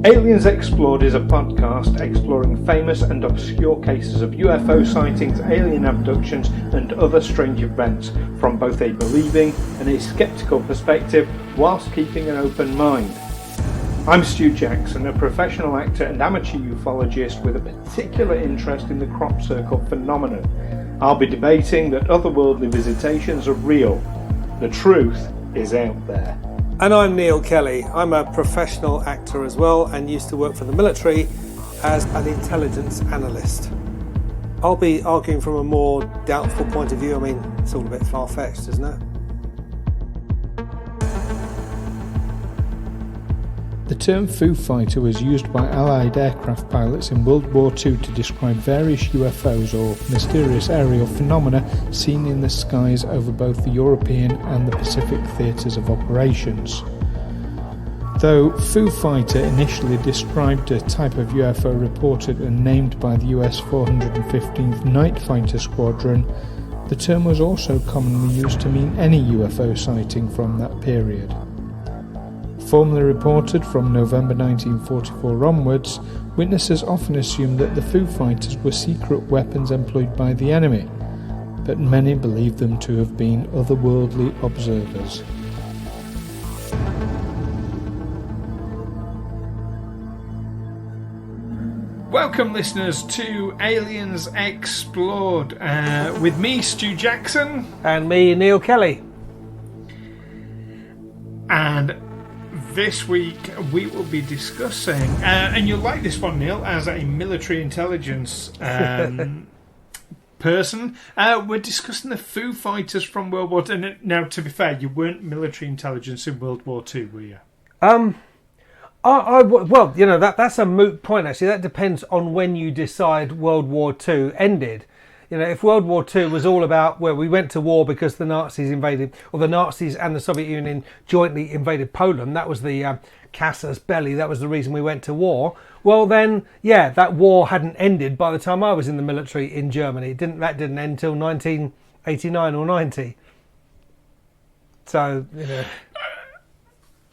Aliens Explored is a podcast exploring famous and obscure cases of UFO sightings, alien abductions and other strange events from both a believing and a sceptical perspective whilst keeping an open mind. I'm Stu Jackson, a professional actor and amateur ufologist with a particular interest in the crop circle phenomenon. I'll be debating that otherworldly visitations are real. The truth is out there. And I'm Neil Kelly. I'm a professional actor as well and used to work for the military as an intelligence analyst. I'll be arguing from a more doubtful point of view. I mean, it's all a bit far-fetched, isn't it? The term Foo Fighter was used by Allied aircraft pilots in World War II to describe various UFOs or mysterious aerial phenomena seen in the skies over both the European and the Pacific theatres of operations. Though Foo Fighter initially described a type of UFO reported and named by the US 415th Night Fighter Squadron, the term was also commonly used to mean any UFO sighting from that period. Formerly reported from November 1944 onwards, witnesses often assumed that the Foo Fighters were secret weapons employed by the enemy, but many believed them to have been otherworldly observers. Welcome listeners to Aliens Explored with me, Stu Jackson. And me, Neil Kelly. And this week we will be discussing, and you'll like this one, Neil, as a military intelligence person. We're discussing the Foo Fighters from World War II. Now, to be fair, you weren't military intelligence in World War II, were you? Well, you know, that's a moot point, actually. That depends on when you decide World War II ended. You know, if World War II was all about where we went to war because the Nazis invaded, or the Nazis and the Soviet Union jointly invaded Poland, that was the casus belli, that was the reason we went to war. Well then, yeah, that war hadn't ended by the time I was in the military in Germany. That didn't end until 1989 or 90. So, you know.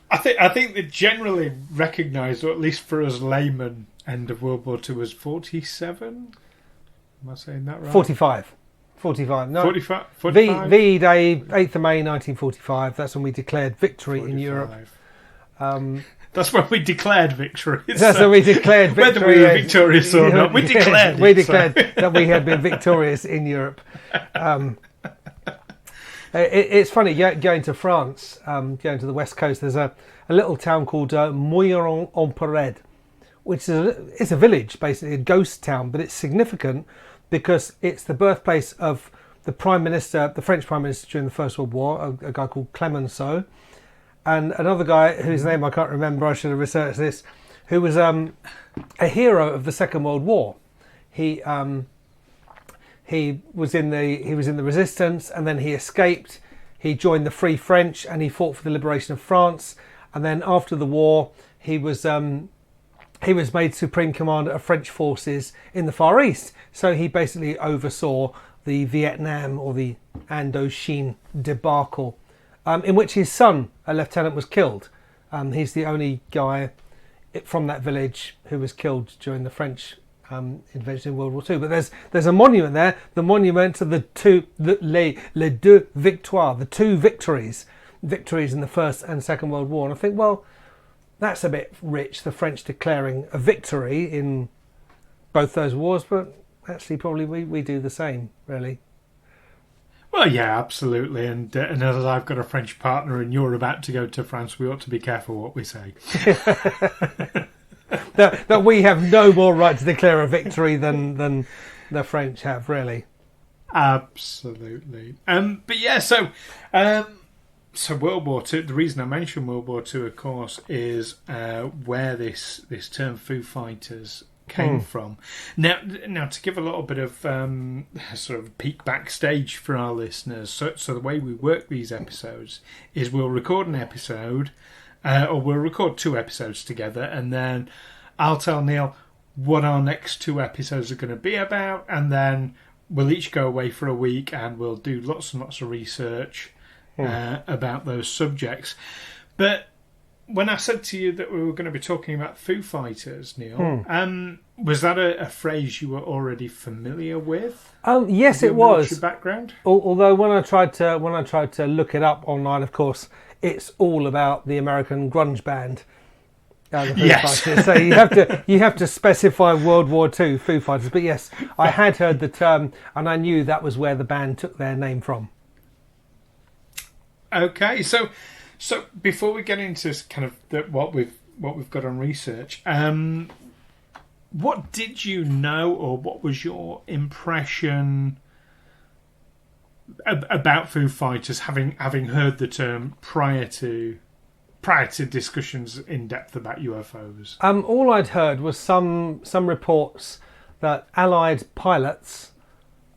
I think they generally recognised, or at least for us laymen, end of World War II was 47. Am I saying that right? 45. No. 45? VE Day, 8th of May 1945. That's when we declared victory 45. In Europe. That's when we declared victory. That's when we declared victory. Whether we were victorious or not, we declared We declared that we had been victorious in Europe. It's funny, going to France, going to the west coast, there's a little town called Mouilleron-en-Péred, which is a village, basically a ghost town, but it's significant because it's the birthplace of the Prime Minister, the French Prime Minister during the First World War, a guy called Clemenceau, and another guy whose name I can't remember, I should have researched this, who was a hero of the Second World War. He was in the resistance, and then he escaped. He joined the Free French and he fought for the liberation of France. And then after the war, he was made Supreme Commander of French forces in the Far East. So he basically oversaw the Vietnam or the Indochine debacle, in which his son, a lieutenant, was killed. He's the only guy from that village who was killed during the French invasion in World War II. But there's a monument there, the monument to les deux victoires, the two victories in the First and Second World War. And I think, well, that's a bit rich, the French declaring a victory in both those wars, but actually probably we do the same, really. Well, yeah, absolutely. And as I've got a French partner and you're about to go to France, we ought to be careful what we say. that we have no more right to declare a victory than the French have, really. Absolutely. But yeah, so World War II, the reason I mention World War II, of course, is where this term Foo Fighters came from. Now, to give a little bit of sort of peek backstage for our listeners, so the way we work these episodes is we'll record an episode, or we'll record two episodes together, and then I'll tell Neil what our next two episodes are going to be about, and then we'll each go away for a week and we'll do lots and lots of research about those subjects. But when I said to you that we were going to be talking about Foo Fighters, Neil, was that a phrase you were already familiar with? Yes, it was. Your background? Although when I tried to look it up online, of course, it's all about the American grunge band. The Foo Fighters. So you have to specify World War II Foo Fighters. But yes, I had heard the term, and I knew that was where the band took their name from. Okay, so before we get into kind of what we've got on research, what did you know, or what was your impression about Foo Fighters, having heard the term prior to discussions in depth about UFOs? All I'd heard was some reports that Allied pilots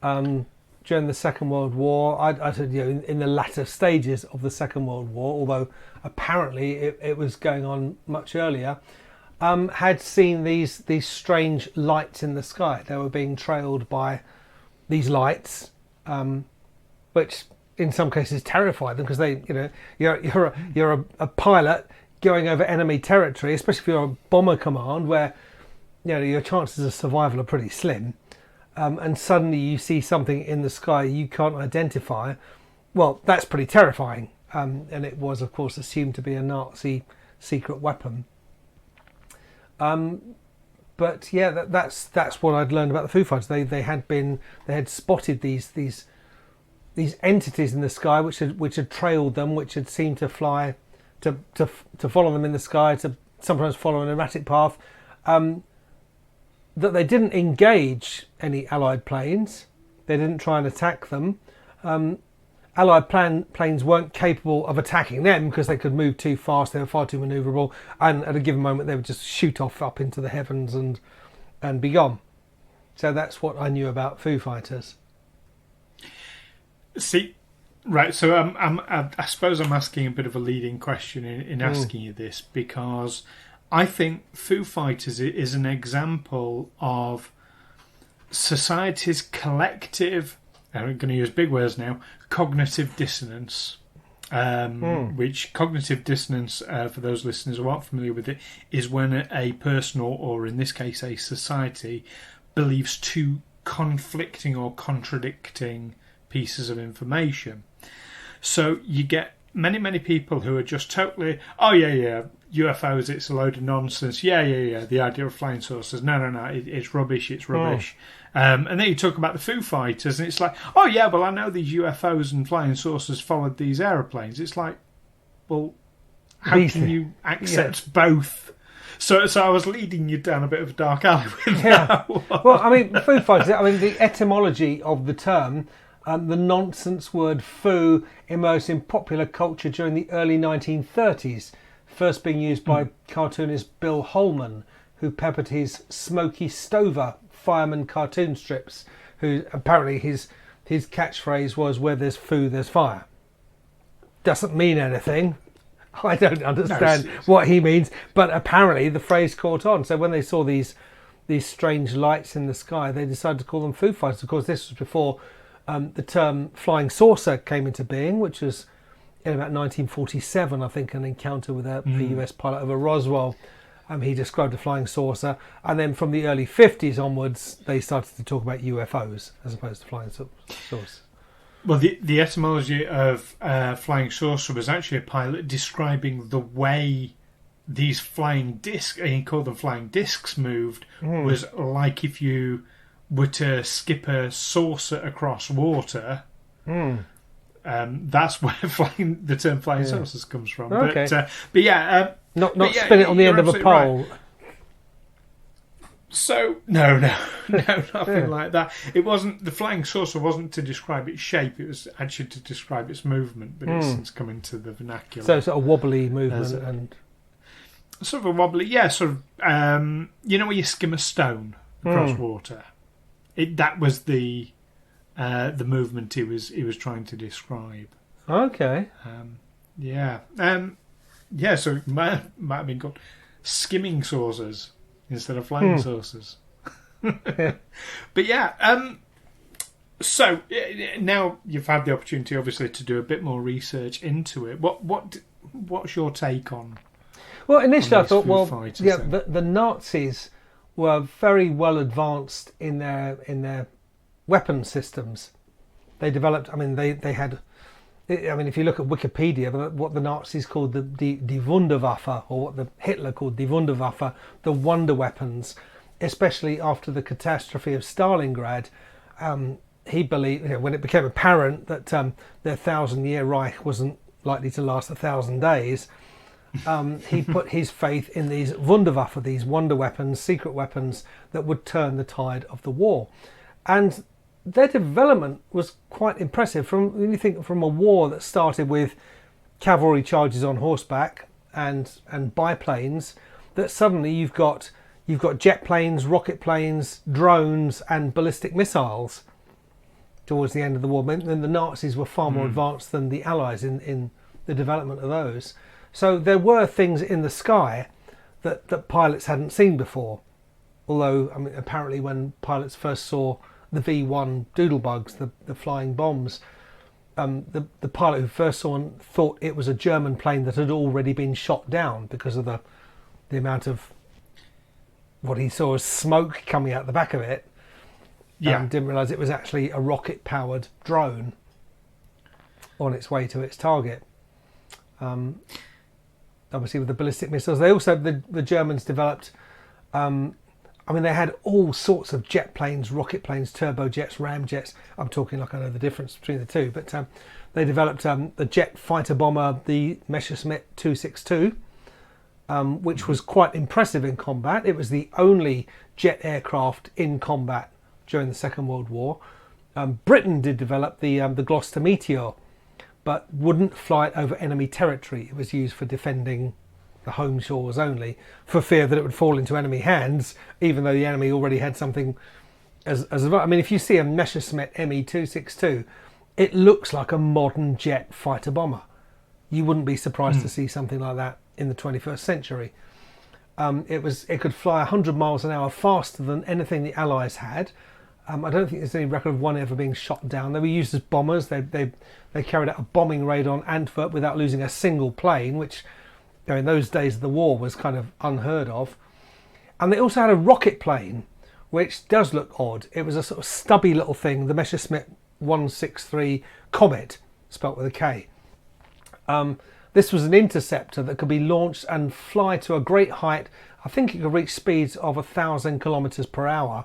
during the Second World War, I said, in the latter stages of the Second World War, although apparently it was going on much earlier, had seen these strange lights in the sky. They were being trailed by these lights, which in some cases terrified them, because you're a pilot going over enemy territory, especially if you're a bomber command, where your chances of survival are pretty slim. And suddenly you see something in the sky you can't identify. Well, that's pretty terrifying. And it was, of course, assumed to be a Nazi secret weapon. But yeah, that's what I'd learned about the Foo Fighters. They had spotted these entities in the sky which had trailed them, which had seemed to fly to follow them in the sky, to sometimes follow an erratic path. That they didn't engage any Allied planes. They didn't try and attack them. Allied planes weren't capable of attacking them because they could move too fast. They were far too manoeuvrable, and at a given moment they would just shoot off up into the heavens and be gone. So that's what I knew about Foo Fighters. See, right. So I suppose I'm asking a bit of a leading question in asking you this, because I think Foo Fighters is an example of society's collective, I'm going to use big words now, cognitive dissonance. Which cognitive dissonance, for those listeners who aren't familiar with it, is when a person, or in this case a society, believes two conflicting or contradicting pieces of information. So you get many people who are just totally, UFOs, it's a load of nonsense. The idea of flying saucers, no, it's rubbish. And then you talk about the Foo Fighters, and it's like, I know these UFOs and flying saucers followed these aeroplanes. It's like, well, how can you accept both? So I was leading you down a bit of a dark alley with that one. Well, I mean, Foo Fighters, the etymology of the term, the nonsense word foo emerged in popular culture during the early 1930s, first being used by cartoonist Bill Holman, who peppered his Smokey Stover fireman cartoon strips, who apparently his catchphrase was, "Where there's foo, there's fire." Doesn't mean anything. I don't understand what he means, but apparently the phrase caught on. So when they saw these strange lights in the sky, they decided to call them Foo Fighters. Of course, this was before the term flying saucer came into being, which was in about 1947, I think, an encounter with a US pilot over Roswell. He described a flying saucer, and then from the early 50s onwards, they started to talk about UFOs as opposed to flying saucers. Well, the etymology of flying saucer was actually a pilot describing the way these flying discs, he called them flying discs, moved, was like if you were to skip a saucer across water. That's where the term flying saucers comes from. Okay. Not spin it on the end of a pole. Right. So no, nothing like that. It wasn't, the flying saucer wasn't to describe its shape; it was actually to describe its movement. But it's since come into the vernacular. So sort of wobbly movement and sort of a wobbly, sort of. Where you skim a stone across water. That was the movement he was trying to describe. Okay. So it might have been called skimming saucers instead of flying saucers. But so now you've had the opportunity, obviously, to do a bit more research into it. What's your take on Well, initially I these thought, Foo well, Fighters yeah, then? the Nazis were very well advanced in their weapon systems. They developed. I mean, they had. I mean, if you look at Wikipedia, what the Nazis called the Wunderwaffe, or what the Hitler called the Wunderwaffe, the wonder weapons, especially after the catastrophe of Stalingrad. He believed, when it became apparent that their 1,000-year Reich wasn't likely to last 1,000 days, he put his faith in these Wunderwaffe, these wonder weapons, secret weapons that would turn the tide of the war. And their development was quite impressive. When you think from a war that started with cavalry charges on horseback and biplanes, that suddenly you've got jet planes, rocket planes, drones, and ballistic missiles towards the end of the war. Then the Nazis were far more advanced than the Allies in the development of those. So there were things in the sky that pilots hadn't seen before. Although, I mean, apparently when pilots first saw the V1 doodlebugs, the flying bombs, the pilot who first saw one thought it was a German plane that had already been shot down because of the amount of what he saw as smoke coming out the back of it. Yeah. Didn't realise it was actually a rocket-powered drone on its way to its target. Obviously, with the ballistic missiles, they also the Germans developed. I mean, they had all sorts of jet planes, rocket planes, turbojets, ramjets. I'm talking like I know the difference between the two, but they developed the jet fighter bomber, the Messerschmitt 262, which was quite impressive in combat. It was the only jet aircraft in combat during the Second World War. Britain did develop the Gloucester Meteor, but wouldn't fly it over enemy territory. It was used for defending the home shores only, for fear that it would fall into enemy hands, even though the enemy already had something I mean, if you see a Messerschmitt Me-262, it looks like a modern jet fighter bomber. You wouldn't be surprised to see something like that in the 21st century. It could fly 100 miles an hour faster than anything the Allies had. I don't think there's any record of one ever being shot down. They were used as bombers. They carried out a bombing raid on Antwerp without losing a single plane, which, in those days of the war, was kind of unheard of. And they also had a rocket plane, which does look odd. It was a sort of stubby little thing, the Messerschmitt 163 Comet, spelt with a K. This was an interceptor that could be launched and fly to a great height. I think it could reach speeds of 1,000 kilometres per hour,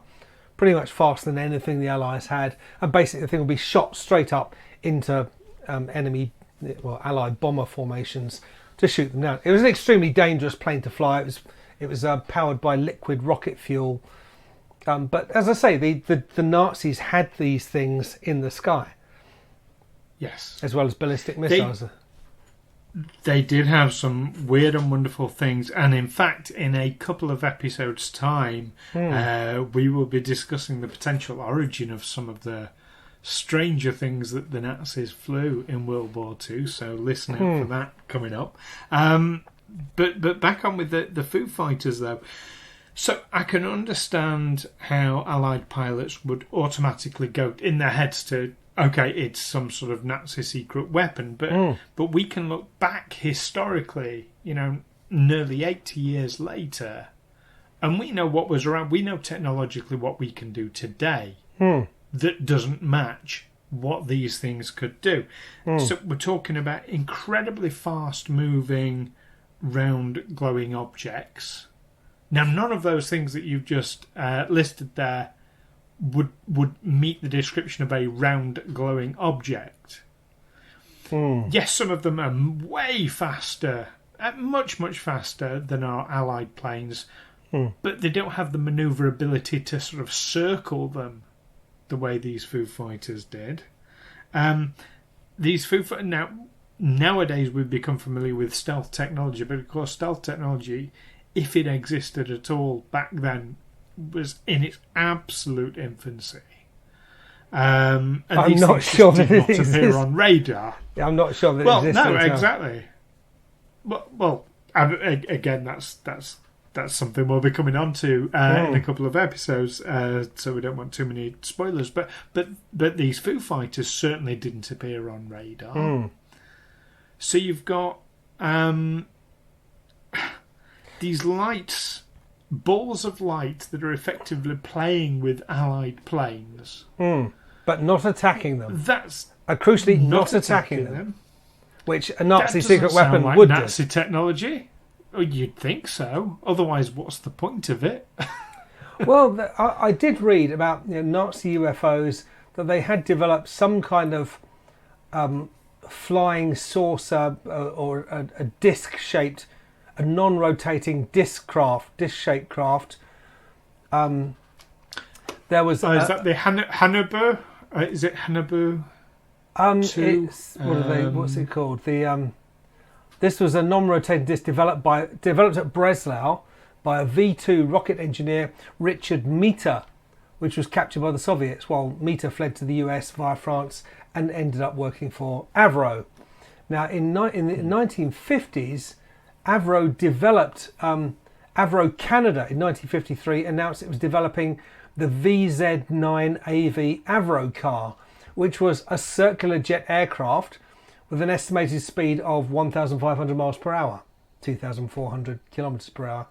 pretty much faster than anything the Allies had. And basically the thing would be shot straight up into Allied bomber formations to shoot them down. It was an extremely dangerous plane to fly. It was powered by liquid rocket fuel. But as I say, the Nazis had these things in the sky. Yes. As well as ballistic missiles. They did have some weird and wonderful things, and in fact, in a couple of episodes' time, we will be discussing the potential origin of some of the stranger things that the Nazis flew in World War II. So listen out for that coming up. But back on with the Foo Fighters, though. So I can understand how Allied pilots would automatically go in their heads to, okay, it's some sort of Nazi secret weapon, but we can look back historically, nearly 80 years later, and we know what was around. We know technologically what we can do today that doesn't match what these things could do. So we're talking about incredibly fast-moving, round, glowing objects. Now, none of those things that you've just listed there would meet the description of a round, glowing object. Yes, some of them are way faster, much, much faster than our Allied planes, but they don't have the manoeuvrability to sort of circle them the way these Foo Fighters did. Nowadays we've become familiar with stealth technology, but of course stealth technology, if it existed at all back then, was in its absolute infancy. And I'm not sure that it exists. Appear on radar. Yeah, I'm not sure that it exists. Well, no, exactly. Well, again, that's something we'll be coming on to in a couple of episodes, so we don't want too many spoilers. But these Foo Fighters certainly didn't appear on radar. So you've got these lights, balls of light that are effectively playing with Allied planes. But not attacking them. That's crucially not attacking them. Which a Nazi secret weapon like would Nazi do. technology. Oh, you'd think so. Otherwise, what's the point of it? Well, I did read about Nazi UFOs, that they had developed some kind of flying saucer or a disc-shaped, a non-rotating disc-shaped craft. There was... is that the Hanabu? Is it Hanabu? What's it called? This was a non-rotating disc developed at Breslau by a V2 rocket engineer, Richard Mita, which was captured by the Soviets while Mita fled to the US via France and ended up working for Avro. Now, in the 1950s, Avro developed... Avro Canada in 1953 announced it was developing the VZ9AV Avro car, which was a circular jet aircraft with an estimated speed of 1,500 miles per hour, 2,400 kilometers per hour.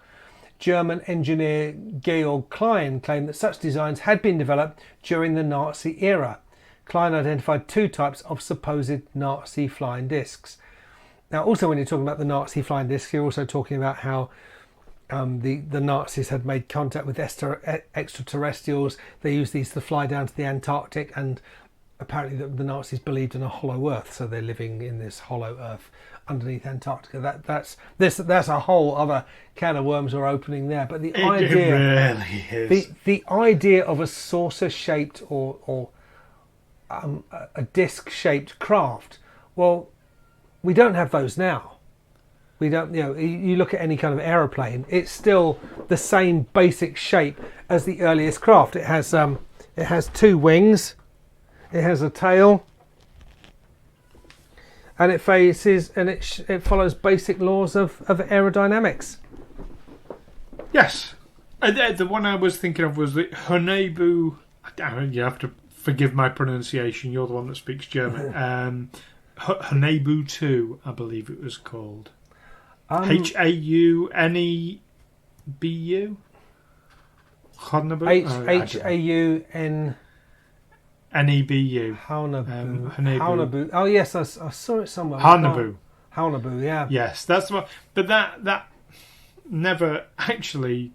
German engineer Georg Klein claimed that such designs had been developed during the Nazi era. Klein identified two types of supposed Nazi flying discs. Now, also when you're talking about the Nazi flying discs, you're also talking about how the Nazis had made contact with extraterrestrials. They used these to fly down to the Antarctic, and apparently the Nazis believed in a hollow Earth, so they're living in this hollow Earth underneath Antarctica. That's a whole other can of worms we're opening there. But the idea, it really is. The idea of a saucer-shaped or a disc-shaped craft. Well, we don't have those now. We don't. You look at any kind of aeroplane; it's still the same basic shape as the earliest craft. It has two wings. It has a tail, and it faces and it follows basic laws of aerodynamics. Yes, the one I was thinking of was the Honebu. You have to forgive my pronunciation. You're the one that speaks German. Honebu 2, I believe it was called. Haunebu. Haun. Nebu. Haunebu. Oh yes, I saw it somewhere. Haunebu, yeah. Yes, that's what. But that never actually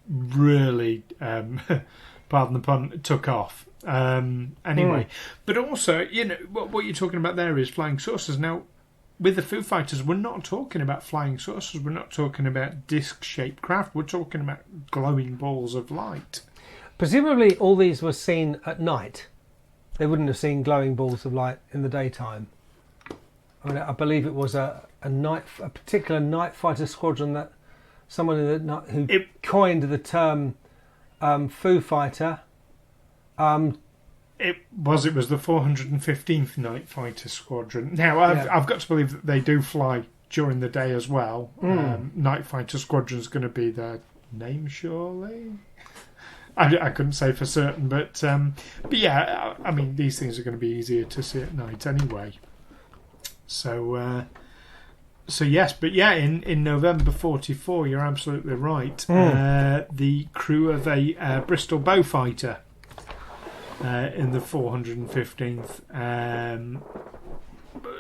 really, pardon the pun, took off. Anyway, but also, what you're talking about there is flying saucers. Now, with the Foo Fighters, we're not talking about flying saucers. We're not talking about disc-shaped craft. We're talking about glowing balls of light. Presumably, all these were seen at night. They wouldn't have seen glowing balls of light in the daytime. I believe it was a particular night fighter squadron that someone who coined the term Foo Fighter. It was the 415th Night Fighter Squadron. Now, I've got to believe that they do fly during the day as well. Night Fighter Squadron's going to be their name, surely? I couldn't say for certain, but yeah, I mean, these things are going to be easier to see at night anyway. So yes, but yeah, in November 1944, you're absolutely right. The crew of a Bristol Beaufighter in the 415th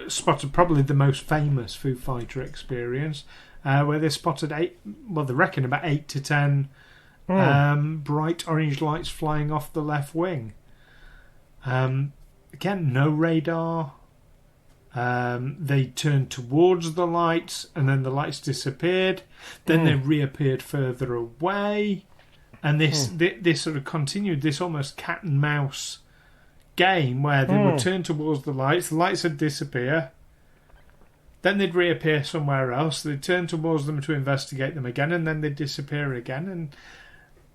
spotted probably the most famous Foo Fighter experience, where they spotted they reckon about 8 to 10 bright orange lights flying off the left wing. Again, no radar. They turned towards the lights, and then the lights disappeared. Then they reappeared further away, and this sort of continued, this almost cat and mouse game where they would turn towards the lights would disappear, then they'd reappear somewhere else, they'd turn towards them to investigate them again, and then they'd disappear again.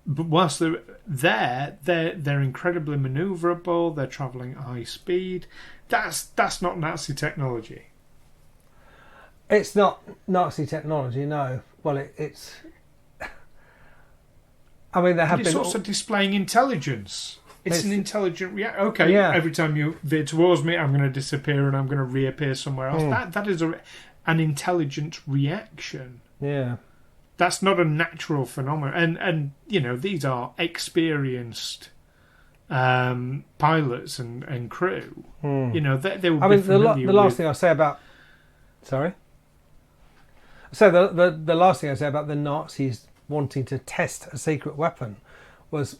But whilst they're there, they're incredibly manoeuvrable, they're travelling at high speed. That's not Nazi technology. It's not Nazi technology, no. Well, it's... I mean, there have been... It's also displaying intelligence. It's an intelligent reaction. Okay, every time you veer towards me, I'm going to disappear and I'm going to reappear somewhere else. That is an intelligent reaction. Yeah. That's not a natural phenomenon. And these are experienced pilots and crew. They would be familiar the last thing I say about... Sorry? So the last thing I say about the Nazis wanting to test a secret weapon was,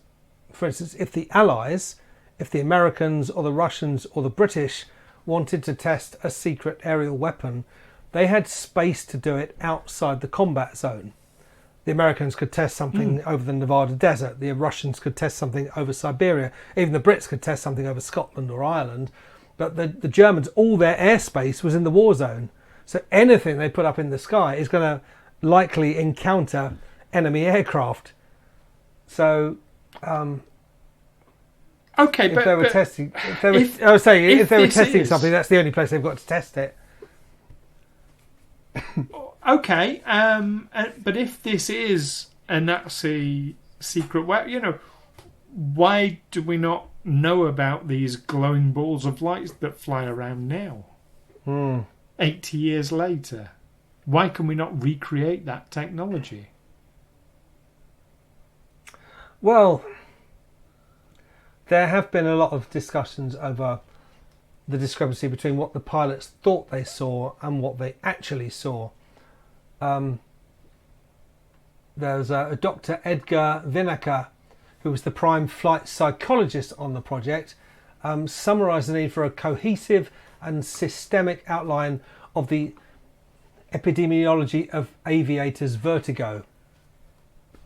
for instance, if the Allies, if the Americans or the Russians or the British wanted to test a secret aerial weapon, they had space to do it outside the combat zone. The Americans could test something over the Nevada desert. The Russians could test something over Siberia. Even the Brits could test something over Scotland or Ireland. But the Germans, all their airspace was in the war zone. So anything they put up in the sky is going to likely encounter enemy aircraft. So, okay, if they were testing something, that's the only place they've got to test it. Okay, but if this is a Nazi secret weapon, why do we not know about these glowing balls of light that fly around now? 80 years later. Why can we not recreate that technology? Well, there have been a lot of discussions over the discrepancy between what the pilots thought they saw and what they actually saw. There's a Dr. Edgar Winokur, who was the prime flight psychologist on the project, summarised the need for a cohesive and systemic outline of the epidemiology of aviators' vertigo.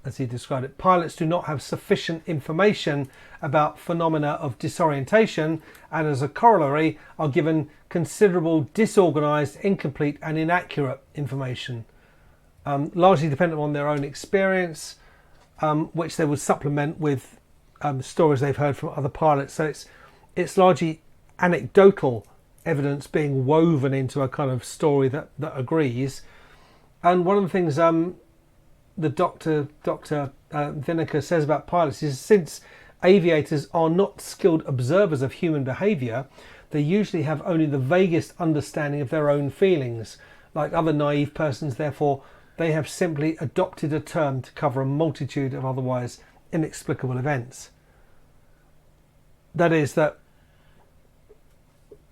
As he described it, pilots do not have sufficient information about phenomena of disorientation, and as a corollary are given considerable disorganised, incomplete and inaccurate information, largely dependent on their own experience, which they would supplement with stories they've heard from other pilots. So it's largely anecdotal evidence being woven into a kind of story that agrees. And one of the things the Dr. Winokur says about pilots is, since aviators are not skilled observers of human behaviour, they usually have only the vaguest understanding of their own feelings. Like other naive persons, therefore, they have simply adopted a term to cover a multitude of otherwise inexplicable events. That is, that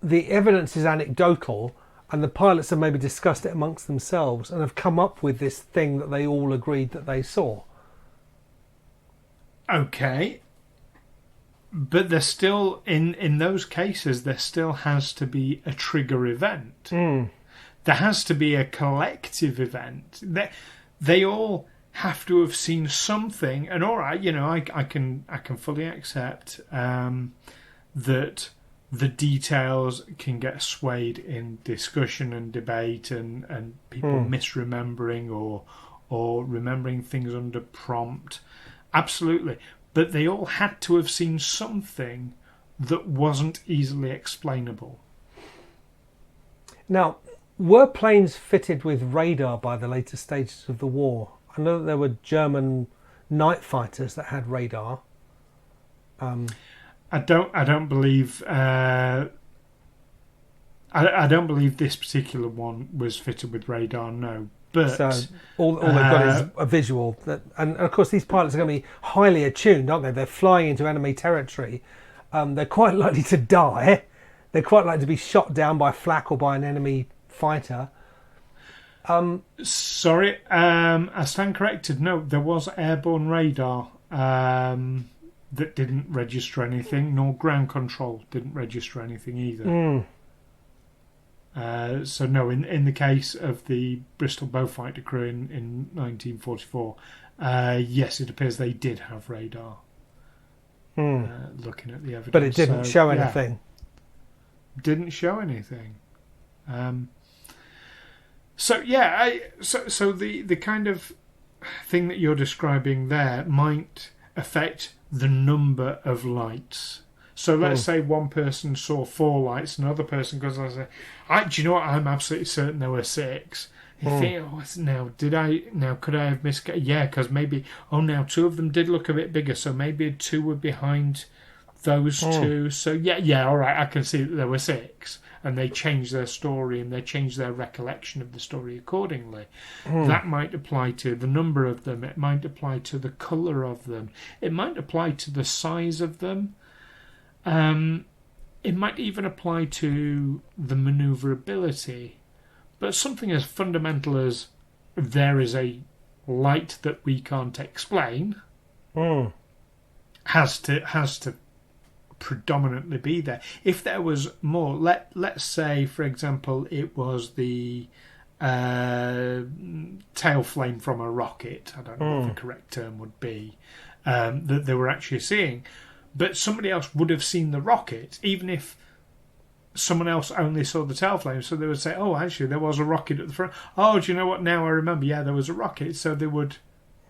the evidence is anecdotal, and the pilots have maybe discussed it amongst themselves and have come up with this thing that they all agreed that they saw. Okay. But there's still, in those cases, there still has to be a trigger event. There has to be a collective event. They all have to have seen something. And all right, I can fully accept that the details can get swayed in discussion and debate, and people misremembering or remembering things under prompt. Absolutely. But they all had to have seen something that wasn't easily explainable. Now, were planes fitted with radar by the later stages of the war? I know that there were German night fighters that had radar. I don't believe I don't believe this particular one was fitted with radar. No, but so all they've got is a visual. And of course, these pilots are going to be highly attuned, aren't they? They're flying into enemy territory. They're quite likely to die. They're quite likely to be shot down by flak or by an enemy fighter. Sorry, I stand corrected. No, there was airborne radar that didn't register anything, nor ground control didn't register anything either. So no, in the case of the Bristol Beaufighter crew in 1944, yes, it appears they did have radar. Looking at the evidence, but it didn't show anything. Didn't show anything. So the kind of thing that you're describing there might affect the number of lights. So let's say one person saw 4 lights, another person goes and says, do you know what? I'm absolutely certain there were 6. You think, could I have missed? Yeah, because maybe, now 2 of them did look a bit bigger, so maybe 2 were behind those two. So yeah, all right, I can see that there were 6, and they changed their story and they changed their recollection of the story accordingly. That might apply to the number of them. It might apply to the colour of them. It might apply to the size of them. It might even apply to the manoeuvrability. But something as fundamental as there is a light that we can't explain has to predominantly be there. If there was more, let's say, for example, it was the tail flame from a rocket. I don't know what the correct term would be, that they were actually seeing. But somebody else would have seen the rocket, even if someone else only saw the tail flame. So they would say, oh, actually, there was a rocket at the front. Oh, do you know what? Now I remember. Yeah, there was a rocket. So they would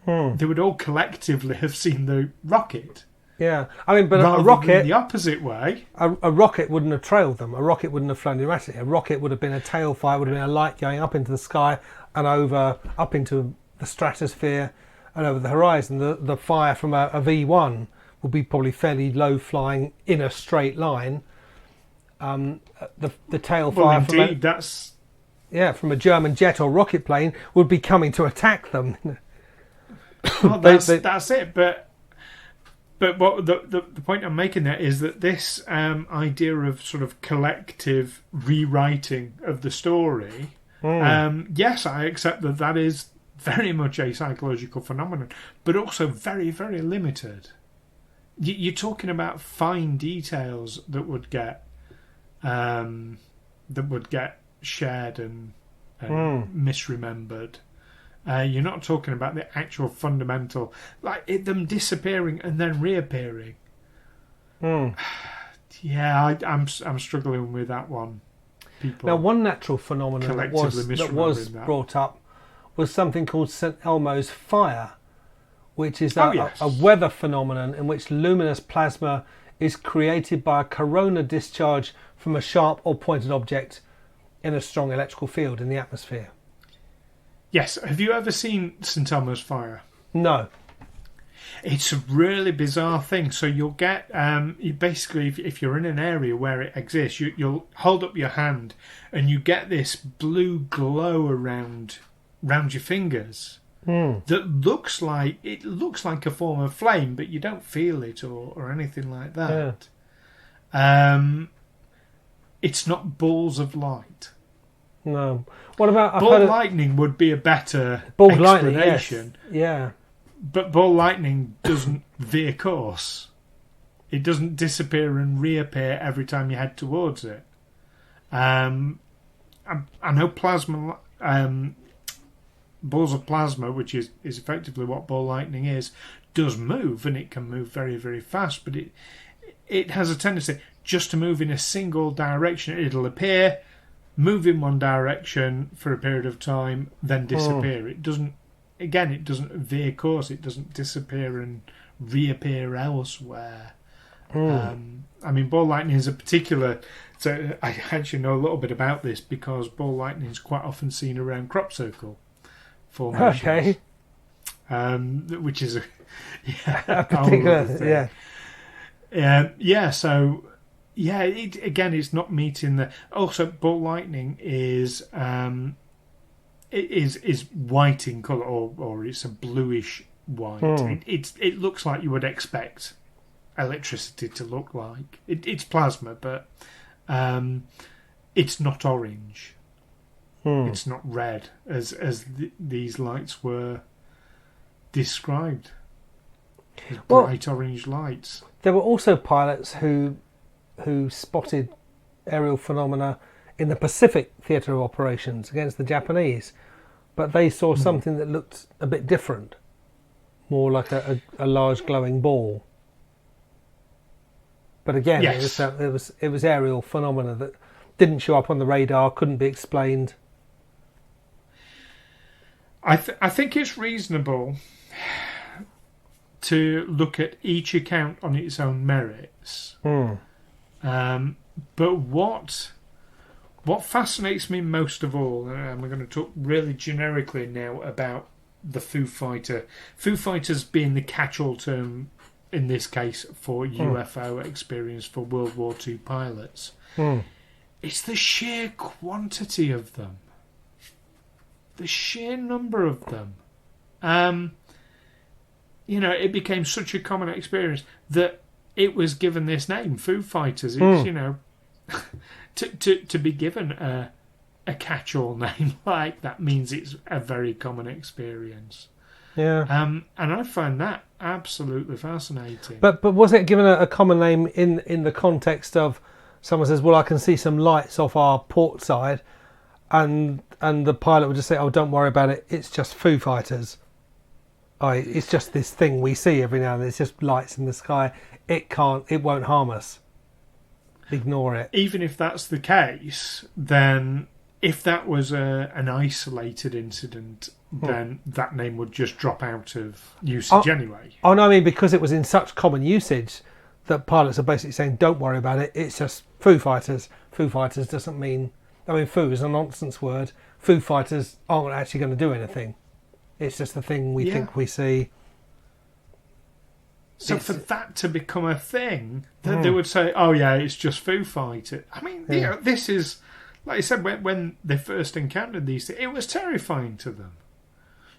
all collectively have seen the rocket. Yeah. I mean, but rather a rocket... than the opposite way. A rocket wouldn't have trailed them. A rocket wouldn't have flown erratically. A rocket would have been a tail fire, would have been a light going up into the sky and up into the stratosphere and over the horizon. The fire from a V1 would be probably fairly low flying in a straight line. The tail fire from a German jet or rocket plane would be coming to attack them. Well, that's it. But what the point I'm making there is that this idea of sort of collective rewriting of the story, yes, I accept that is very much a psychological phenomenon, but also very, very limited. You're talking about fine details that would get shared and misremembered. You're not talking about the actual fundamental, like them disappearing and then reappearing. Yeah, I'm struggling with that one. People now, one natural phenomenon that was brought up was something called St Elmo's fire, which is a weather phenomenon in which luminous plasma is created by a corona discharge from a sharp or pointed object in a strong electrical field in the atmosphere. Yes. Have you ever seen St Elmo's fire? No. It's a really bizarre thing. So you'll get, basically, if you're in an area where it exists, you'll hold up your hand and you get this blue glow around your fingers. That looks like a form of flame, but you don't feel it or anything like that. Yeah. It's not balls of light. No. What about ball lightning? Would be a better explanation. Yes. Yeah. But ball lightning doesn't veer course. It doesn't disappear and reappear every time you head towards it. I know plasma. Balls of plasma, which is effectively what ball lightning is, does move, and it can move very, very fast, but it has a tendency just to move in a single direction. It'll appear, move in one direction for a period of time, then disappear. It doesn't veer course. It doesn't disappear and reappear elsewhere. I mean, ball lightning is a particular... So I actually know a little bit about this because ball lightning is quite often seen around crop circle formations. Okay. Which is a particular, so it's not meeting the... Also, ball lightning is white in colour, or it's a bluish white. It looks like you would expect electricity to look like. It's plasma, but it's not orange. It's not red, as these lights were described. Bright orange lights. There were also pilots who spotted aerial phenomena in the Pacific theatre of operations against the Japanese, but they saw something that looked a bit different, more like a large glowing ball. But again, yes. it was aerial phenomena that didn't show up on the radar, couldn't be explained. I think it's reasonable to look at each account on its own merits. But what fascinates me most of all, and we're going to talk really generically now about the Foo Fighters being the catch-all term in this case for UFO experience for World War II pilots. It's the sheer quantity of them. The sheer number of them. It became such a common experience that it was given this name, Foo Fighters. It's, to be given a catch-all name like that means it's a very common experience. Yeah. And I find that absolutely fascinating. But was it given a common name in the context of someone says, well, I can see some lights off our port side, and the pilot would just say, oh, don't worry about it, it's just Foo Fighters. It's just this thing we see every now and then, it's just lights in the sky, it won't harm us. Ignore it. Even if that's the case, then if that was an isolated incident, then that name would just drop out of usage anyway. Oh, no, I mean, because it was in such common usage that pilots are basically saying, don't worry about it, it's just Foo Fighters. Foo Fighters doesn't mean... I mean, Foo is a nonsense word. Foo Fighters aren't actually going to do anything. It's just the thing we think we see. So for that to become a thing, that they would say, oh yeah, it's just Foo Fighters. I mean, this is... Like I said, when they first encountered these things, it was terrifying to them.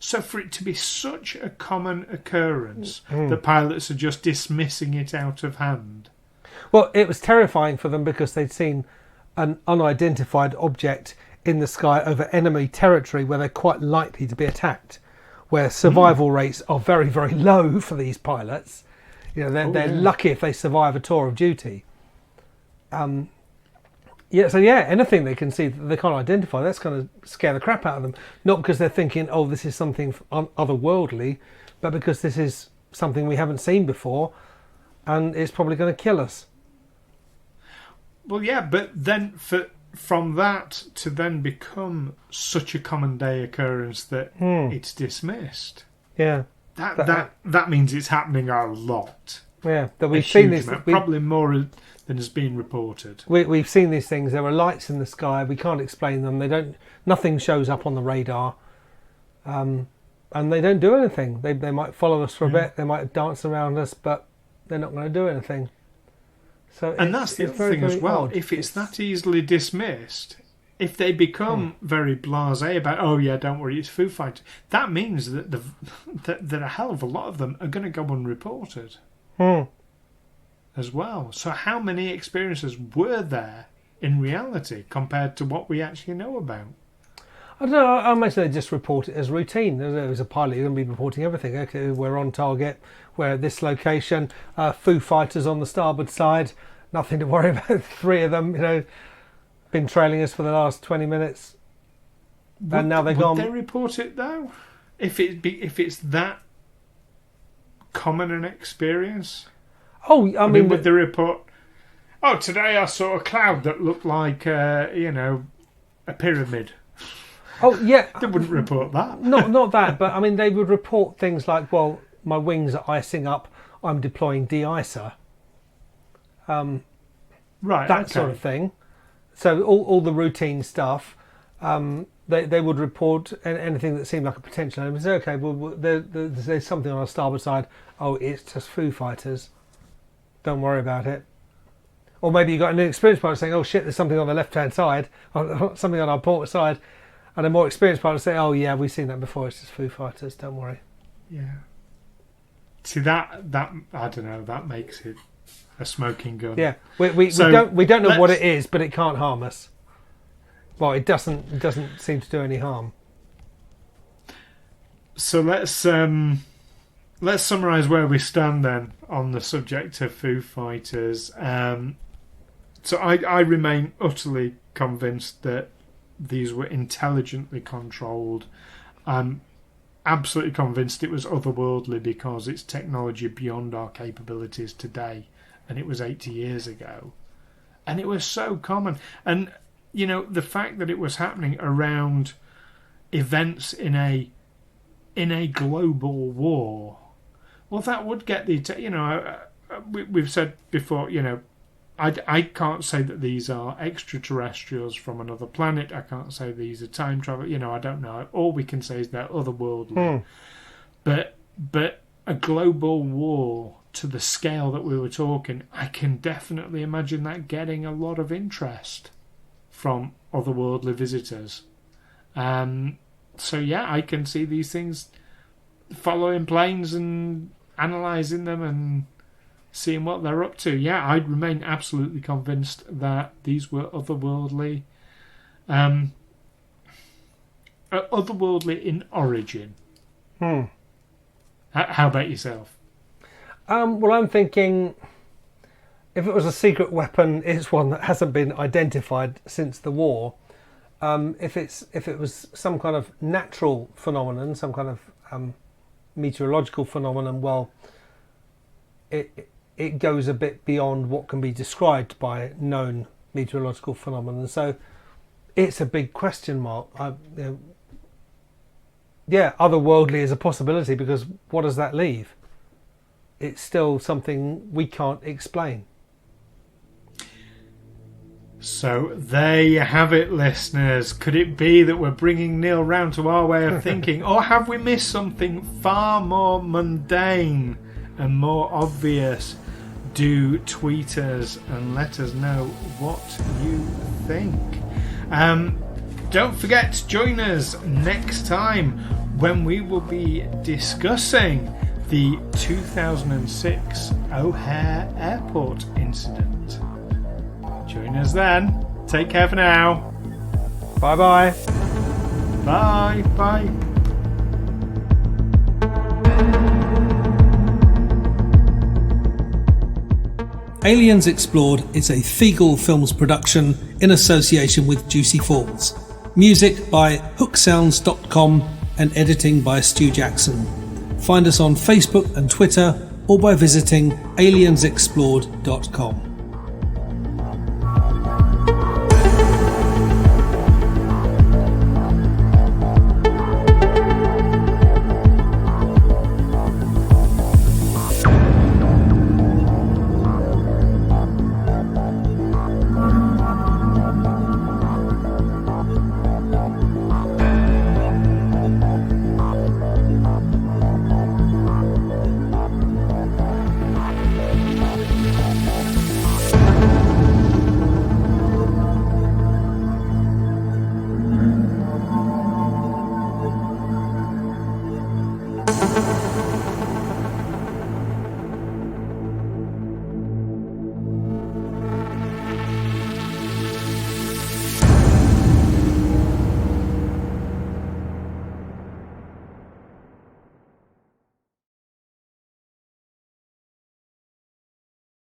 So for it to be such a common occurrence, the pilots are just dismissing it out of hand. Well, it was terrifying for them because they'd seen an unidentified object in the sky over enemy territory where they're quite likely to be attacked, where survival rates are very, very low for these pilots. They're lucky if they survive a tour of duty. Anything they can see that they can't identify, that's going to scare the crap out of them. Not because they're thinking, oh, this is something otherworldly, but because this is something we haven't seen before, and it's probably going to kill us. Well, yeah, but then from that to then become such a common day occurrence that it's dismissed. Yeah, that means it's happening a lot. Yeah, that we've seen this. Probably more than has been reported. We've seen these things. There are lights in the sky. We can't explain them. Nothing shows up on the radar, and they don't do anything. They might follow us for a bit. They might dance around us, but they're not going to do anything. So that's the other thing as well. Odd. If it's that easily dismissed, if they become very blasé about, oh yeah, don't worry, it's Foo Fighters, that means that that a hell of a lot of them are going to go unreported. As well. So how many experiences were there in reality compared to what we actually know about? I don't know. I imagine they just report it as routine. As a pilot, you're going to be reporting everything. Okay, we're on target. We're at this location. Foo Fighters on the starboard side. Nothing to worry about. 3 of them, been trailing us for the last 20 minutes. And now they're gone. Would they report it though? If it's that common an experience? Oh, I mean, would they report? Oh, today I saw a cloud that looked like a pyramid. Oh, yeah. They wouldn't report that. Not that, but I mean, they would report things like, well, my wings are icing up. I'm deploying de-icer. Right. That sort of thing. So all the routine stuff. They would report anything that seemed like a potential. And say, okay, well, there's something on our starboard side. Oh, it's just Foo Fighters. Don't worry about it. Or maybe you got an experienced pilot saying, oh shit, there's something on the left-hand side, or something on our port side. And a more experienced pilot say, oh yeah, we've seen that before, it's just Foo Fighters, don't worry. Yeah. See, that I don't know, that makes it a smoking gun. Yeah, we don't know what it is, but it can't harm us. Well, it doesn't seem to do any harm. So let's summarise where we stand then on the subject of Foo Fighters. So I remain utterly convinced that these were intelligently controlled. I'm absolutely convinced it was otherworldly because it's technology beyond our capabilities today, and it was 80 years ago. And it was so common. And, the fact that it was happening around events in a global war, well, that would get we've said before, I can't say that these are extraterrestrials from another planet. I can't say these are time travel. I don't know. All we can say is they're otherworldly. But a global war to the scale that we were talking, I can definitely imagine that getting a lot of interest from otherworldly visitors. So yeah, I can see these things following planes and analysing them and seeing what they're up to. Yeah, I'd remain absolutely convinced that these were otherworldly, otherworldly in origin. How about yourself? Well, I'm thinking if it was a secret weapon, it's one that hasn't been identified since the war. If it was some kind of natural phenomenon, some kind of meteorological phenomenon, well, it goes a bit beyond what can be described by known meteorological phenomena. So it's a big question mark. Yeah, otherworldly is a possibility, because what does that leave? It's still something we can't explain. So there you have it, listeners. Could it be that we're bringing Neil round to our way of thinking, or have we missed something far more mundane and more obvious? Do tweet us and let us know what you think. Don't forget to join us next time when we will be discussing the 2006 O'Hare Airport incident. Join us then. Take care for now. Bye-bye. Bye. Bye. Aliens Explored is a Feagle Films production in association with Juicy Falls. Music by hooksounds.com and editing by Stu Jackson. Find us on Facebook and Twitter, or by visiting aliensexplored.com.